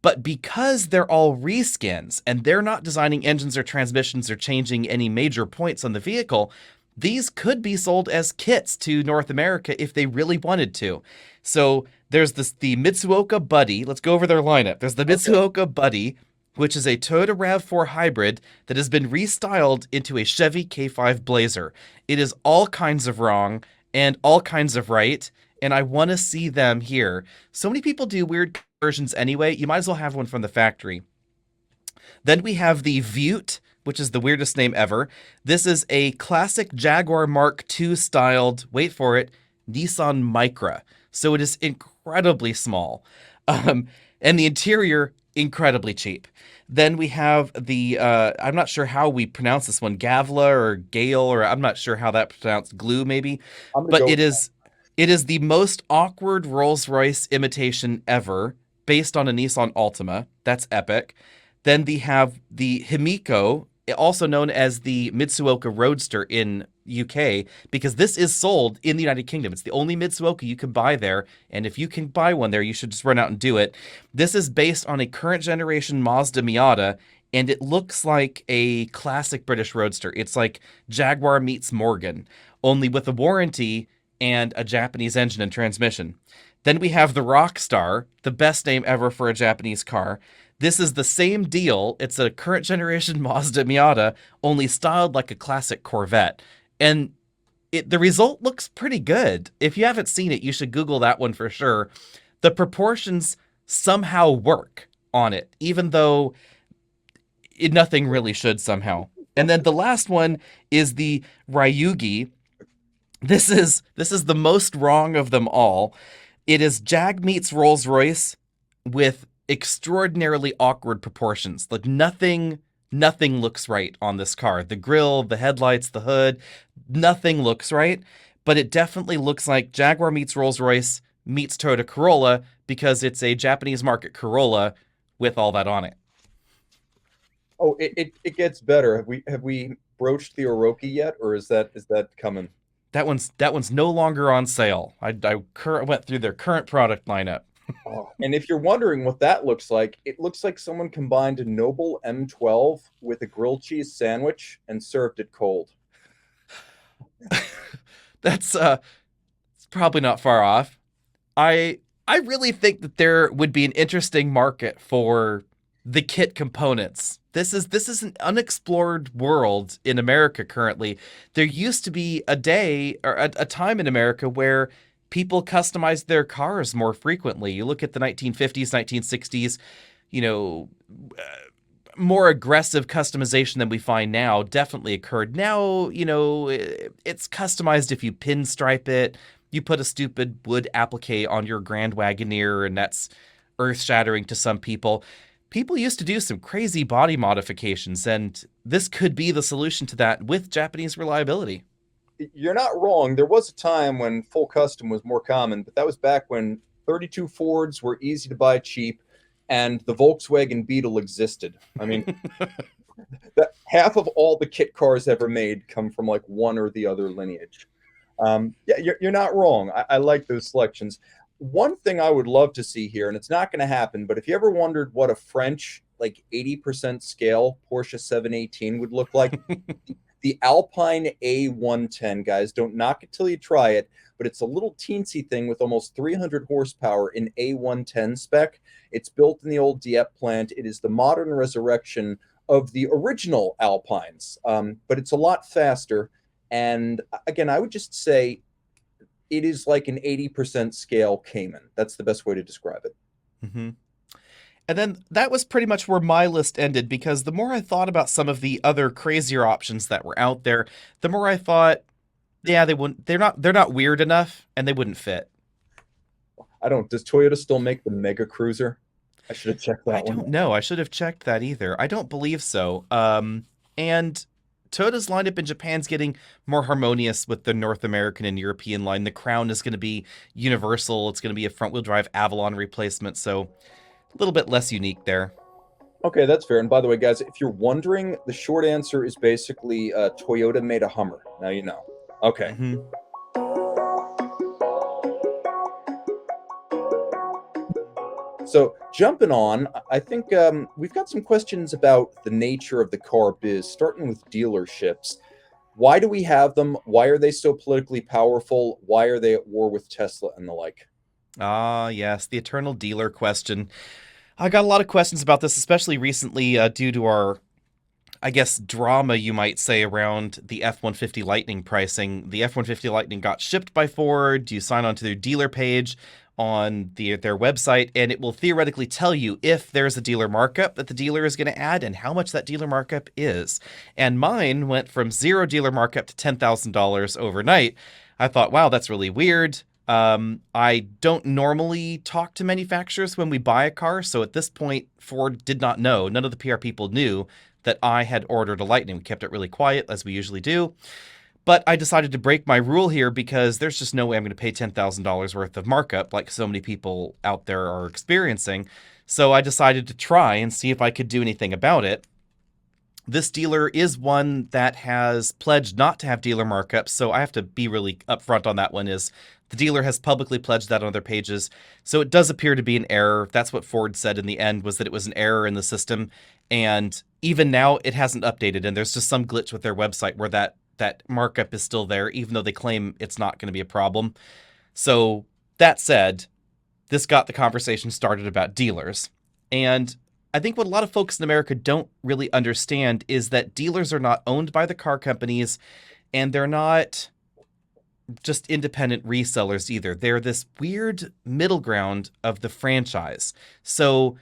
But because they're all reskins and they're not designing engines or transmissions or changing any major points on the vehicle, these could be sold as kits to North America if they really wanted to. So there's the Mitsuoka Buddy. Let's go over their lineup. There's the Mitsuoka Buddy, which is a Toyota RAV4 hybrid that has been restyled into a Chevy K5 Blazer. It is all kinds of wrong and all kinds of right, and I want to see them here. So many people do weird versions anyway, you might as well have one from the factory. Then we have the Vute, which is the weirdest name ever. This is a classic Jaguar Mark II styled, wait for it, Nissan Micra. So it is incredibly small. And the interior, incredibly cheap. Then we have the, I'm not sure how we pronounce this one, Gavla or Gale, or I'm not sure how that pronounced, Glue maybe. But it is the most awkward Rolls-Royce imitation ever, based on a Nissan Altima. That's epic. Then they have the Himiko, also known as the Mitsuoka Roadster in UK, because this is sold in the United Kingdom. It's the only Mitsuoka you can buy there, and if you can buy one there, you should just run out and do it. This is based on a current generation Mazda Miata, and it looks like a classic British Roadster. It's like Jaguar meets Morgan, only with a warranty and a Japanese engine and transmission. Then we have the Rockstar, the best name ever for a Japanese car. This is the same deal. It's a current generation Mazda Miata, only styled like a classic Corvette. And the result looks pretty good. If you haven't seen it, you should Google that one for sure. The proportions somehow work on it, even though nothing really should somehow. And then the last one is the Ryugi. This is the most wrong of them all. It is Jag meets Rolls-Royce with extraordinarily awkward proportions. Like nothing looks right on this car. The grille, the headlights, the hood, nothing looks right. But it definitely looks like Jaguar meets Rolls-Royce meets Toyota Corolla, because it's a Japanese market Corolla with all that on it. Oh, it gets better. Have we broached the Oroki yet, or is that coming? That one's no longer on sale. I went through their current product lineup. Oh, and if you're wondering what that looks like, it looks like someone combined a Noble M12 with a grilled cheese sandwich and served it cold. That's it's probably not far off. I really think that there would be an interesting market for the kit components. This is an unexplored world in America currently. There used to be a day or a time in America where people customized their cars more frequently. You look at the 1950s, 1960s, more aggressive customization than we find now definitely occurred. Now, it's customized if you pinstripe it, you put a stupid wood applique on your Grand Wagoneer, and that's earth-shattering to some people. People used to do some crazy body modifications, and this could be the solution to that with Japanese reliability. You're not wrong. There was a time when full custom was more common, but that was back when 32 Fords were easy to buy cheap and the Volkswagen Beetle existed. I mean, half of all the kit cars ever made come from like one or the other lineage. Yeah, you're not wrong. I like those selections. One thing I would love to see here, and it's not going to happen, but if you ever wondered what a French, like 80% scale Porsche 718 would look like, the Alpine A110, guys, don't knock it till you try it, but it's a little teensy thing with almost 300 horsepower in A110 spec. It's built in the old Dieppe plant. It is the modern resurrection of the original Alpines, but it's a lot faster. And again, I would just say it is like an 80% scale Cayman. That's the best way to describe it. Mm-hmm. And then that was pretty much where my list ended, because the more I thought about some of the other crazier options that were out there, the more I thought, yeah, they're not weird enough and they wouldn't fit. Does Toyota still make the Mega Cruiser? I should have checked that one. I don't know. I should have checked that either. I don't believe so. And Toyota's lineup in Japan's getting more harmonious with the North American and European line. The Crown is going to be universal. It's going to be a front-wheel drive Avalon replacement, so a little bit less unique there. Okay, that's fair. And by the way, guys, if you're wondering, the short answer is basically Toyota made a Hummer. Now you know. Okay. Mm-hmm. So jumping on, I think we've got some questions about the nature of the car biz, starting with dealerships. Why do we have them? Why are they so politically powerful? Why are they at war with Tesla and the like? Ah, yes, the eternal dealer question. I got a lot of questions about this, especially recently due to our, I guess, drama, you might say, around the F-150 Lightning pricing. The F-150 Lightning got shipped by Ford. You sign on to their dealer page. on their website, and it will theoretically tell you if there's a dealer markup that the dealer is going to add and how much that dealer markup is. And mine went from zero dealer markup to $10,000 overnight. I thought, wow, that's really weird. I don't normally talk to manufacturers when we buy a car, so at this point, Ford did not know. None of the PR people knew that I had ordered a Lightning. We kept it really quiet, as we usually do. But I decided to break my rule here because there's just no way I'm going to pay $10,000 worth of markup like so many people out there are experiencing. So I decided to try and see if I could do anything about it. This dealer is one that has pledged not to have dealer markups, so I have to be really upfront on that one. Is the dealer has publicly pledged that on their pages, so it does appear to be an error. That's what Ford said in the end, was that it was an error in the system, and even now it hasn't updated, and there's just some glitch with their website where that markup is still there, even though they claim it's not going to be a problem. So that said, this got the conversation started about dealers. And I think what a lot of folks in America don't really understand is that dealers are not owned by the car companies, and they're not just independent resellers either. They're this weird middle ground of the franchise. So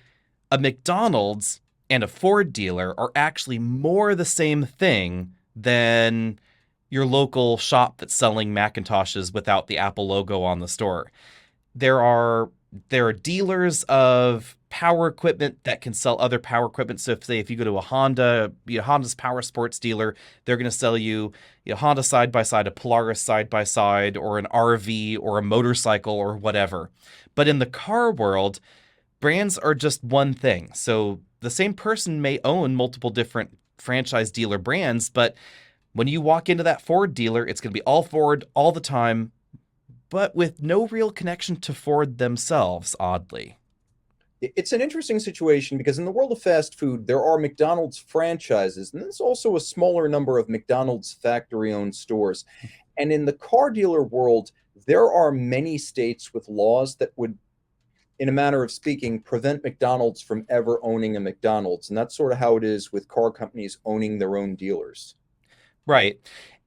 a McDonald's and a Ford dealer are actually more the same thing than your local shop that's selling Macintoshes without the Apple logo on the store. There are dealers of power equipment that can sell other power equipment. So if you go to a Honda, Honda's power sports dealer, they're going to sell you, Honda side-by-side, a Polaris side-by-side, or an RV, or a motorcycle, or whatever. But in the car world, brands are just one thing. So the same person may own multiple different franchise dealer brands, but when you walk into that Ford dealer, it's going to be all Ford all the time, but with no real connection to Ford themselves, oddly. It's an interesting situation because in the world of fast food, there are McDonald's franchises, and there's also a smaller number of McDonald's factory-owned stores. And in the car dealer world, there are many states with laws that would, in a manner of speaking, prevent McDonald's from ever owning a McDonald's. And that's sort of how it is with car companies owning their own dealers. Right.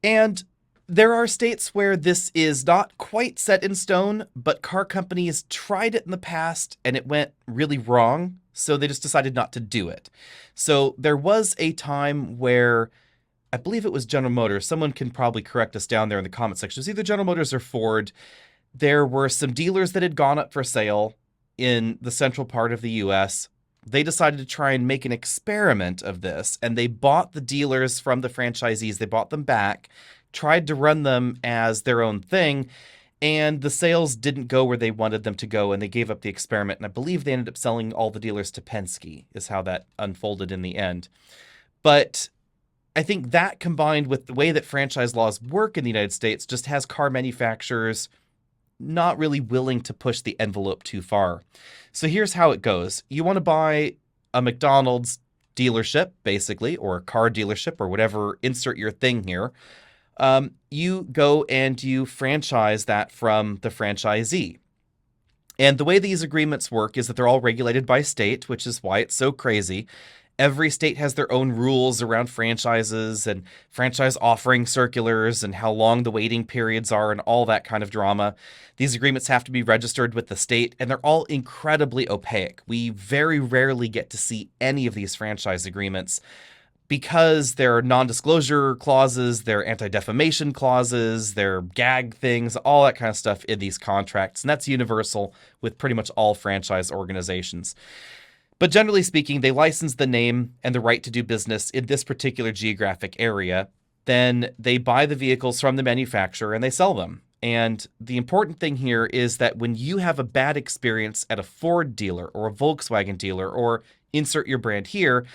And there are states where this is not quite set in stone, but car companies tried it in the past and it went really wrong, so they just decided not to do it. So there was a time where, I believe it was General Motors, someone can probably correct us down there in the comment section, it was either General Motors or Ford. There were some dealers that had gone up for sale in the central part of the US. They decided to try and make an experiment of this, and they bought the dealers from the franchisees. They bought them back, tried to run them as their own thing, and the sales didn't go where they wanted them to go, and they gave up the experiment. And I believe they ended up selling all the dealers to Penske, is how that unfolded in the end. But I think that, combined with the way that franchise laws work in the United States, just has car manufacturers not really willing to push the envelope too far. So here's how it goes. You want to buy a McDonald's dealership, basically, or a car dealership, or whatever, insert your thing here. You go and you franchise that from the franchisee. And the way these agreements work is that they're all regulated by state, which is why it's so crazy. Every state has their own rules around franchises and franchise offering circulars and how long the waiting periods are and all that kind of drama. These agreements have to be registered with the state, and they're all incredibly opaque. We very rarely get to see any of these franchise agreements because there are non-disclosure clauses, there are anti-defamation clauses, there are gag things, all that kind of stuff in these contracts. And that's universal with pretty much all franchise organizations. But generally speaking, they license the name and the right to do business in this particular geographic area. Then they buy the vehicles from the manufacturer and they sell them. And the important thing here is that when you have a bad experience at a Ford dealer or a Volkswagen dealer, or insert your brand here,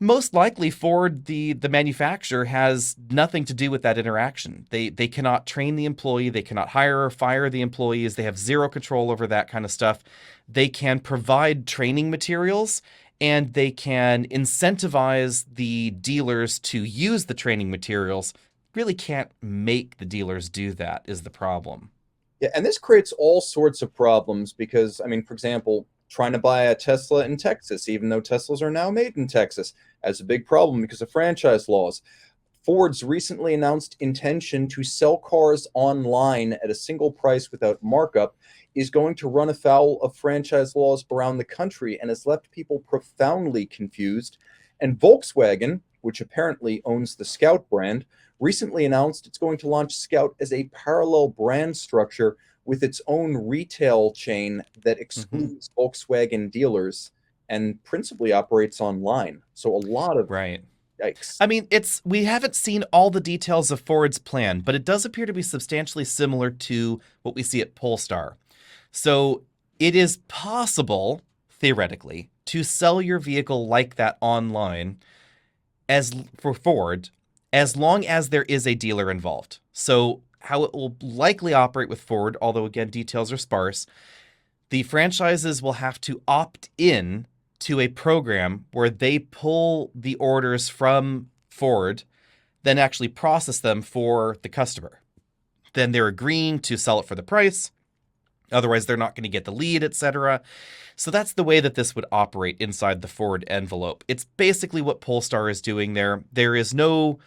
most likely Ford, the manufacturer, has nothing to do with that interaction. They cannot train the employee. They cannot hire or fire the employees. They have zero control over that kind of stuff. They can provide training materials, and they can incentivize the dealers to use the training materials. Really can't make the dealers do that, is the problem. Yeah, and this creates all sorts of problems because, I mean, for example, trying to buy a Tesla in Texas, even though Teslas are now made in Texas, has a big problem because of franchise laws. Ford's recently announced intention to sell cars online at a single price without markup is going to run afoul of franchise laws around the country and has left people profoundly confused. And Volkswagen, which apparently owns the Scout brand, recently announced it's going to launch Scout as a parallel brand structure with its own retail chain that excludes Volkswagen dealers and principally operates online. So a lot of Right. yikes. I mean, we haven't seen all the details of Ford's plan, but it does appear to be substantially similar to what we see at Polestar. So it is possible, theoretically, to sell your vehicle like that online for Ford, as long as there is a dealer involved. So how it will likely operate with Ford, although again, details are sparse, the franchises will have to opt in to a program where they pull the orders from Ford, then actually process them for the customer. Then they're agreeing to sell it for the price. Otherwise, they're not going to get the lead, etc. So that's the way that this would operate inside the Ford envelope. It's basically what Polestar is doing there. There is no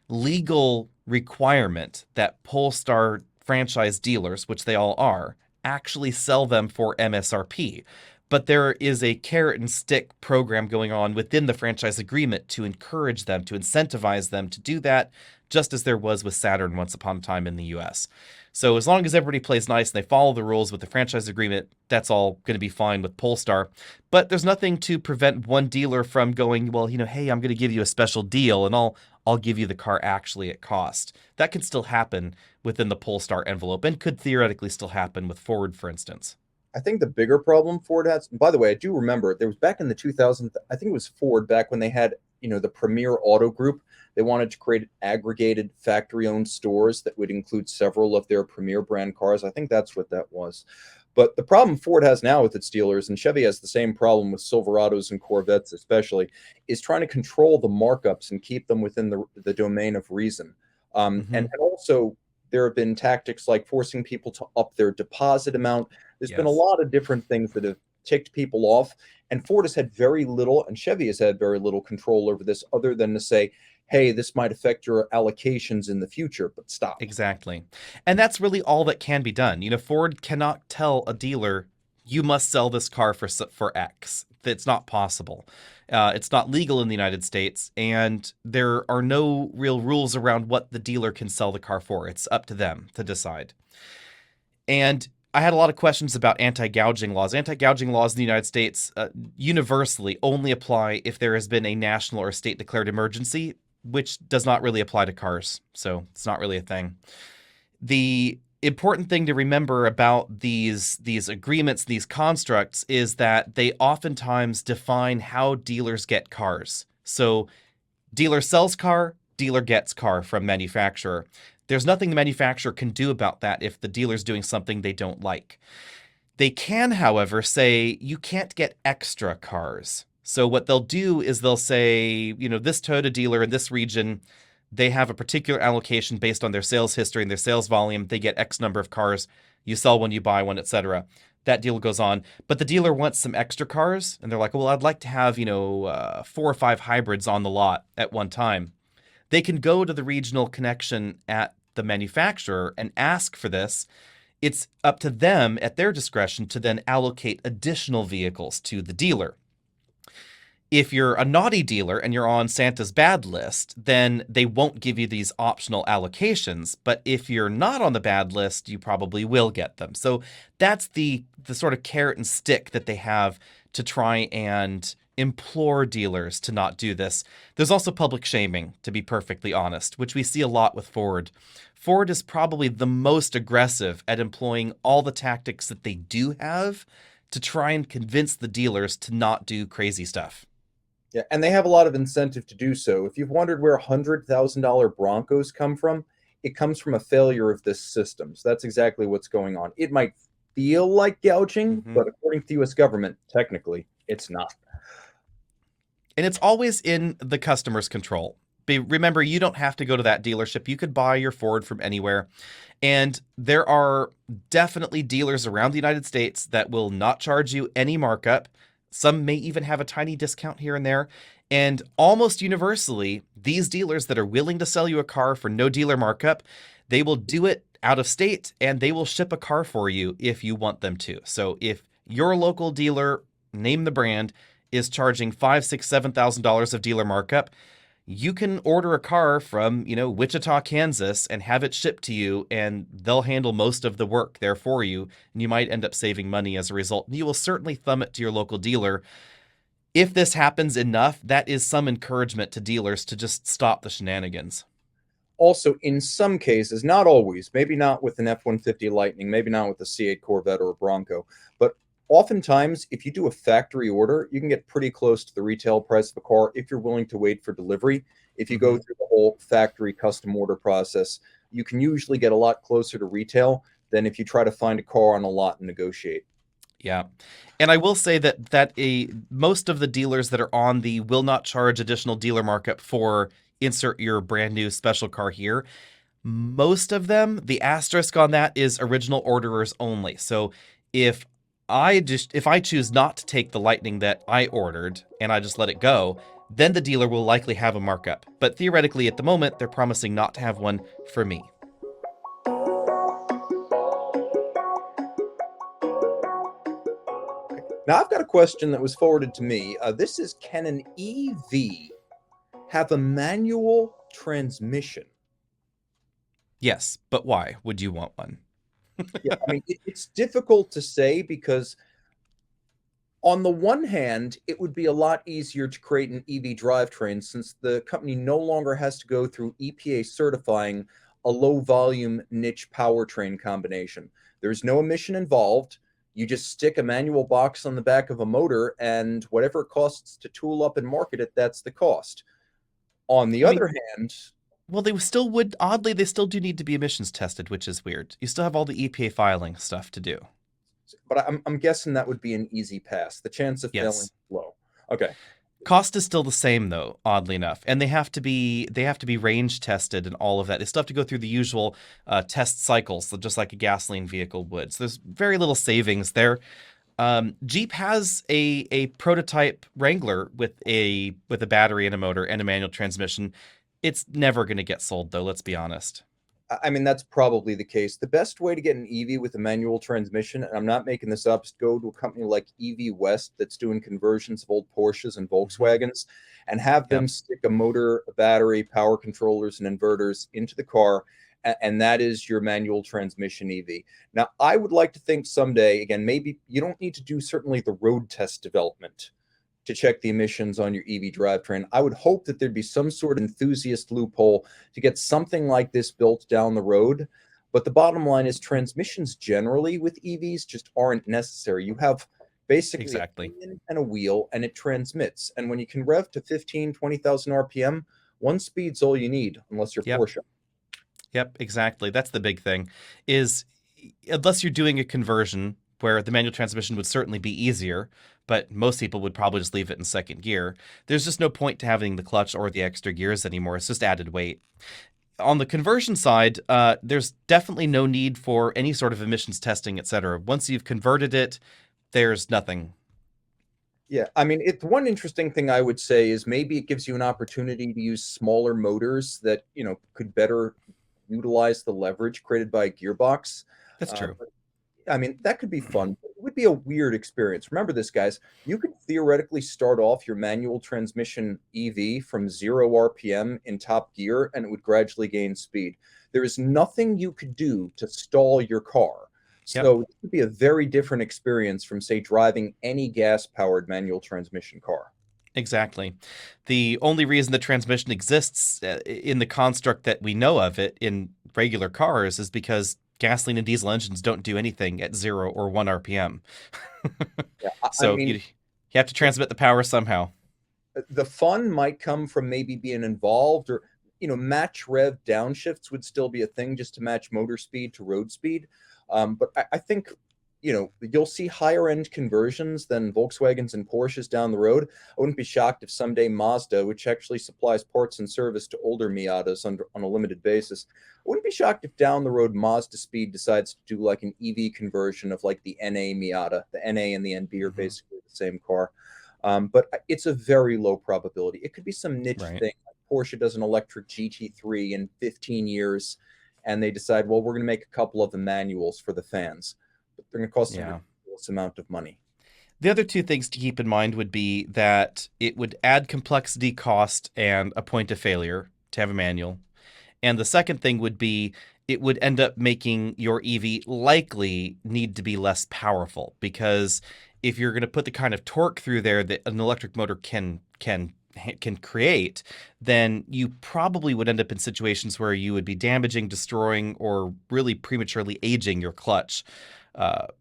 legal requirement that Polestar franchise dealers, which they all are, actually sell them for MSRP. But there is a carrot and stick program going on within the franchise agreement to encourage them, to incentivize them to do that, just as there was with Saturn once upon a time in the US. So as long as everybody plays nice and they follow the rules with the franchise agreement, that's all going to be fine with Polestar. But there's nothing to prevent one dealer from going, well, hey, I'm going to give you a special deal and I'll give you the car actually at cost. That can still happen within the Polestar envelope and could theoretically still happen with Ford, for instance. I think the bigger problem Ford has, and by the way, I do remember there was back in the 2000s, I think it was Ford back when they had, the Premier Auto Group. They wanted to create aggregated factory-owned stores that would include several of their Premier brand cars. I think that's what that was. But the problem Ford has now with its dealers, and Chevy has the same problem with Silverados and Corvettes especially, is trying to control the markups and keep them within the domain of reason. And also, there have been tactics like forcing people to up their deposit amount. There's been a lot of different things that have ticked people off. And Ford has had very little, and Chevy has had very little control over this other than to say, hey, this might affect your allocations in the future, but stop. Exactly. And that's really all that can be done. Ford cannot tell a dealer, you must sell this car for X. It's not possible. It's not legal in the United States, and there are no real rules around what the dealer can sell the car for. It's up to them to decide. And I had a lot of questions about anti-gouging laws. Anti-gouging laws in the United States universally only apply if there has been a national or state-declared emergency, which does not really apply to cars. So it's not really a thing. The important thing to remember about these agreements, these constructs, is that they oftentimes define how dealers get cars. So dealer sells car, dealer gets car from manufacturer. There's nothing the manufacturer can do about that if the dealer's doing something they don't like. They can, however, say you can't get extra cars. So what they'll do is they'll say, this Toyota dealer in this region, they have a particular allocation based on their sales history and their sales volume. They get X number of cars. You sell one, you buy one, etc. That deal goes on. But the dealer wants some extra cars, and they're like, well, I'd like to have, 4 or 5 hybrids on the lot at one time. They can go to the regional connection at the manufacturer and ask for this. It's up to them at their discretion to then allocate additional vehicles to the dealer. If you're a naughty dealer and you're on Santa's bad list, then they won't give you these optional allocations. But if you're not on the bad list, you probably will get them. So that's the sort of carrot and stick that they have to try and implore dealers to not do this. There's also public shaming, to be perfectly honest, which we see a lot with Ford. Ford is probably the most aggressive at employing all the tactics that they do have to try and convince the dealers to not do crazy stuff. Yeah, and they have a lot of incentive to do so. If you've wondered where $100,000 Broncos come from, it comes from a failure of this system. So that's exactly what's going on. It might feel like gouging, but according to the U.S. government, technically, it's not. And it's always in the customer's control. Remember, you don't have to go to that dealership. You could buy your Ford from anywhere. And there are definitely dealers around the United States that will not charge you any markup. Some may even have a tiny discount here and there. And almost universally, these dealers that are willing to sell you a car for no dealer markup, they will do it out of state and they will ship a car for you if you want them to. So if your local dealer, name the brand, is charging $5, $6, $7,000 of dealer markup, you can order a car from, Wichita, Kansas and have it shipped to you, and they'll handle most of the work there for you. And you might end up saving money as a result. And you will certainly thumb it to your local dealer. If this happens enough, that is some encouragement to dealers to just stop the shenanigans. Also, in some cases, not always, maybe not with an F-150 Lightning, maybe not with a C8 Corvette or a Bronco, but oftentimes, if you do a factory order, you can get pretty close to the retail price of a car if you're willing to wait for delivery. If you go through the whole factory custom order process, you can usually get a lot closer to retail than if you try to find a car on a lot and negotiate. Yeah. And I will say that most of the dealers that are on the will not charge additional dealer markup for insert your brand new special car here, most of them, the asterisk on that is original orderers only. So if I choose not to take the Lightning that I ordered and I just let it go, then the dealer will likely have a markup. But theoretically, at the moment, they're promising not to have one for me. Now, I've got a question that was forwarded to me. This is, can an EV have a manual transmission? Yes, but why would you want one? Yeah, I mean, it's difficult to say because on the one hand, it would be a lot easier to create an EV drivetrain since the company no longer has to go through EPA certifying a low volume niche powertrain combination. There's no emission involved. You just stick a manual box on the back of a motor, and whatever it costs to tool up and market it, that's the cost. On the other hand, well, they still would, oddly, they still do need to be emissions tested, which is weird. You still have all the EPA filing stuff to do. but I'm guessing that would be an easy pass. The chance of failing is low. Okay. Cost is still the same though, oddly enough, and they have to be range tested and all of that. They still have to go through the usual test cycles, just like a gasoline vehicle would. So there's very little savings there. Jeep has a prototype Wrangler with a battery and a motor and a manual transmission. It's never going to get sold though. Let's be honest. I mean, that's probably the case. The best way to get an EV with a manual transmission, and I'm not making this up, is go to a company like EV West that's doing conversions of old Porsches and Volkswagens and have them stick a motor, a battery, power controllers, and inverters into the car. And that is your manual transmission EV. Now, I would like to think someday, again, maybe you don't need to do certainly the road test development to check the emissions on your EV drivetrain. I would hope that there'd be some sort of enthusiast loophole to get something like this built down the road. But the bottom line is transmissions generally with EVs just aren't necessary. You have basically a pinion and a wheel, and it transmits. And when you can rev to 15, 20,000 RPM, one speed's all you need, unless you're Porsche. Yep, exactly. That's the big thing, is unless you're doing a conversion where the manual transmission would certainly be easier, but most people would probably just leave it in second gear. There's just no point to having the clutch or the extra gears anymore. It's just added weight. On the conversion side, there's definitely no need for any sort of emissions testing, etc. Once you've converted it, there's nothing. Yeah, I mean, one interesting thing I would say is maybe it gives you an opportunity to use smaller motors that, could better utilize the leverage created by a gearbox. That's true. I mean, that could be fun. It would be a weird experience. Remember this, guys. You could theoretically start off your manual transmission EV from 0 RPM in top gear, and it would gradually gain speed. There is nothing you could do to stall your car. So it would be a very different experience from, say, driving any gas-powered manual transmission car. Exactly. The only reason the transmission exists in the construct that we know of it in regular cars is because gasoline and diesel engines don't do anything at 0 or 1 RPM. So you have to transmit the power somehow. The fun might come from maybe being involved, or, match rev downshifts would still be a thing just to match motor speed to road speed. But I think, you'll see higher end conversions than Volkswagens and Porsches down the road. I wouldn't be shocked if someday Mazda, which actually supplies parts and service to older Miatas on a limited basis, I wouldn't be shocked if down the road Mazda Speed decides to do like an EV conversion of like the NA Miata. The NA and the NB are basically the the same car. But it's a very low probability. It could be some niche Right. thing. Like Porsche does an electric GT3 in 15 years, and they decide, well, we're going to make a couple of the manuals for the fans. But they're going to cost a ridiculous amount of money. The other two things to keep in mind would be that it would add complexity, cost, and a point of failure to have a manual. And the second thing would be it would end up making your EV likely need to be less powerful, because if you're going to put the kind of torque through there that an electric motor can create, then you probably would end up in situations where you would be damaging, destroying, or really prematurely aging your clutch.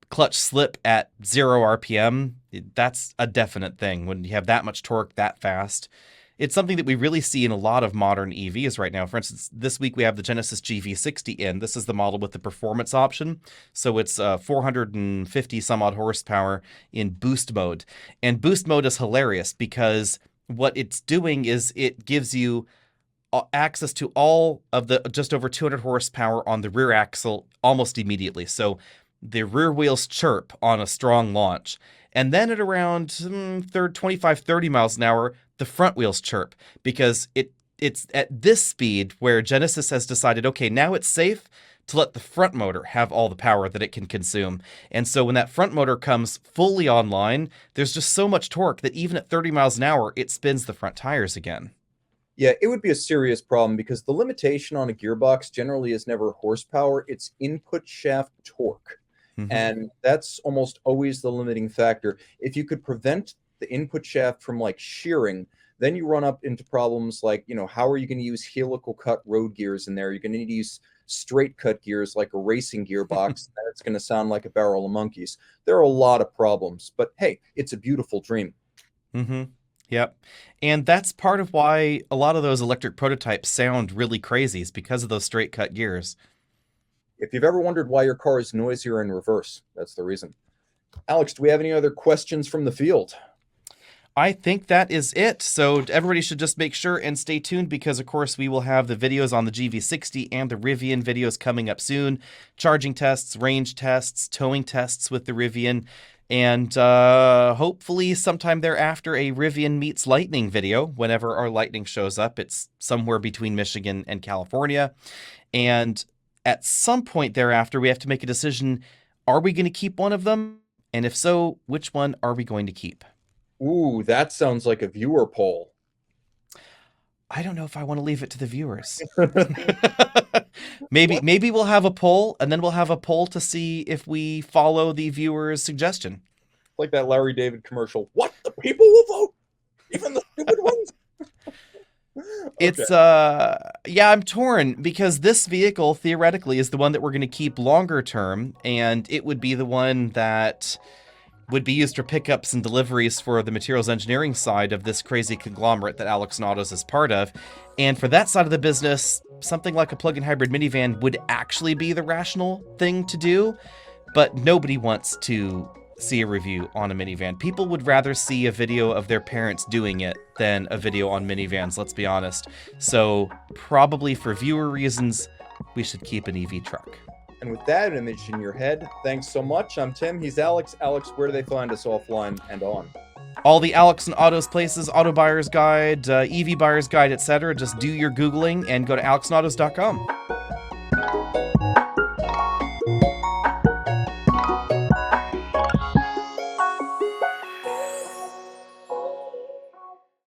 Clutch slip at 0 RPM, that's a definite thing when you have that much torque that fast. It's something that we really see in a lot of modern EVs right now. For instance, this week we have the Genesis GV60 in. This is the model with the performance option. So it's 450 some odd horsepower in boost mode. And boost mode is hilarious because what it's doing is it gives you access to all of the just over 200 horsepower on the rear axle almost immediately. So the rear wheels chirp on a strong launch. And then at around 25, 30 miles an hour, the front wheels chirp, because it's at this speed where Genesis has decided, okay, now it's safe to let the front motor have all the power that it can consume. And so when that front motor comes fully online, there's just so much torque that even at 30 miles an hour, it spins the front tires again. Yeah, it would be a serious problem because the limitation on a gearbox generally is never horsepower, it's input shaft torque. And that's almost always the limiting factor. If you could prevent the input shaft from like shearing, then you run up into problems like, how are you going to use helical cut road gears in there? You're going to need to use straight cut gears like a racing gearbox. That's going to sound like a barrel of monkeys. There are a lot of problems, but hey, it's a beautiful dream. Yep. And that's part of why a lot of those electric prototypes sound really crazy, is because of those straight cut gears. If you've ever wondered why your car is noisier in reverse, that's the reason. Alex, do we have any other questions from the field? I think that is it. So everybody should just make sure and stay tuned, because, of course, we will have the videos on the GV60 and the Rivian videos coming up soon. Charging tests, range tests, towing tests with the Rivian, and hopefully sometime thereafter a Rivian meets Lightning video whenever our Lightning shows up. It's somewhere between Michigan and California. And at some point thereafter, we have to make a decision. Are we going to keep one of them? And if so, which one are we going to keep? Ooh, that sounds like a viewer poll. I don't know if I want to leave it to the viewers. Maybe we'll have a poll, and then we'll have a poll to see if we follow the viewer's suggestion. Like that Larry David commercial. What? The people will vote? Even the stupid ones? It's I'm torn, because this vehicle theoretically is the one that we're going to keep longer term, and it would be the one that would be used for pickups and deliveries for the materials engineering side of this crazy conglomerate that Alex Autos is part of. And for that side of the business, something like a plug-in hybrid minivan would actually be the rational thing to do, but nobody wants to see a review on a minivan. People would rather see a video of their parents doing it than a video on minivans, let's be honest. So probably for viewer reasons, we should keep an EV truck. And with that image in your head, thanks so much. I'm Tim. He's Alex. Alex, where do they find us offline and on? All the Alex and Autos places, Auto Buyer's Guide, EV Buyer's Guide, etc. Just do your Googling and go to alexandautos.com.